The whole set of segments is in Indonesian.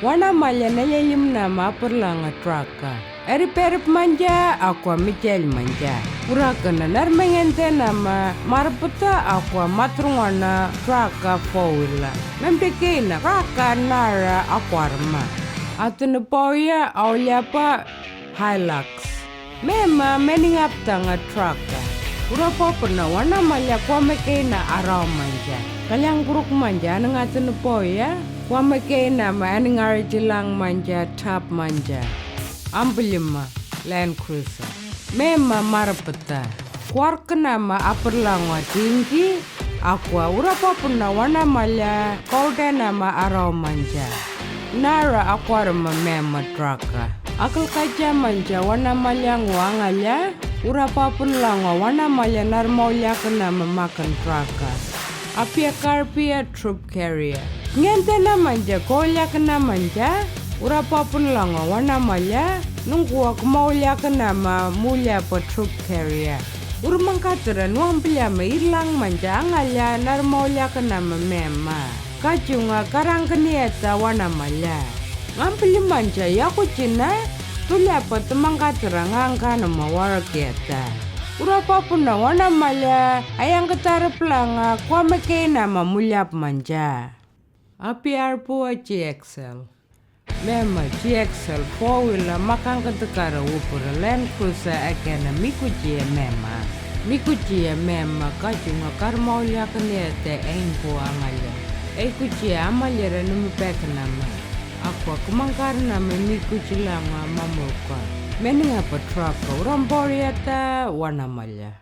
Warnumamalya nalalim nama perlanga traka. Erip-erip manja, aku mitel manja. Urakan narmengente nama marputa aku matrungana traka fowila. Mempekina traka nara aku arma. Atau poya auliapa Hilux. Mema meningap tanga traka. Urapa pernah Warnumamalya kwa mekena arau manja. Kalyang kuruk manja nengatun poya. Kwa mekena ma aningarjilang manja tap manja. Ambilima Land Cruiser. Mema marapeta. Kuar kenama aperlangwa tinggi. Aqua urapa puna Warnumamalya kauda nama arau manja. Nara aquarma mema traka. Akal kaja manja Warnumamalya nguangalya. Urapa pun langwa Warnumamalya narmaulia kenama makan traka. Apia karpia troop carrier. Ngente na manja kolya kena manja. Urapa pun langwa Warnumamalya. Nungkuwa kumaulia kenama mulia pa troop carrier. Urmangkatera nuang pilyama ilang manja angalya narmaulia kenama mema. Kajunga karang kenieta Warnumamalya. Ngampili manja yaku cina. Tuliapa temangkatera ngangka nama warakieta. Urapa puna Warnumamalya ayang ketara pelanga kwa mekena mamulyap manja. Api arpua GXL. Mema GXL 4-wheeler makang ketekara upura Land Cruiser akena mikujia mema. Mikujia mema kajunga karmaulia keniete engku angalya. Ekujia amalyara numipeka nama. Aqua kumangkar nama mikujilanga mamuka. Meningapa traka uramboriata Warnumamalya.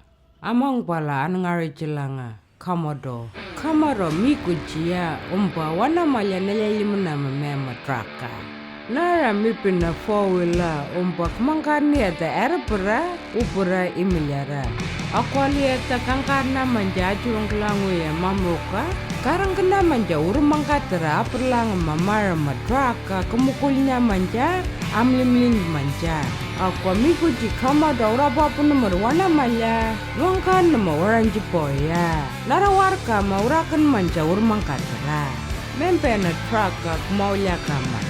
Amang pala anangarijilanga Commodore. Kamaro mikujia Warnumamalya nalalim nama mema traka. Nara mipina 4-wheeler kumangkarniata erapura upura imilyara. Aqua liata kangkarna manja ajurang kelangu ya mamuka. Karang kena manja urumangkatera aperlanga mamara matraka kemukulnya manja amlimling manja. Aqua mikuji Commodore urapa pun nomor Warnumamalya nuangkan nama orang jipoya. Narawarka ma urakan manja urumangkatera. Mempena traka kumaulia kama.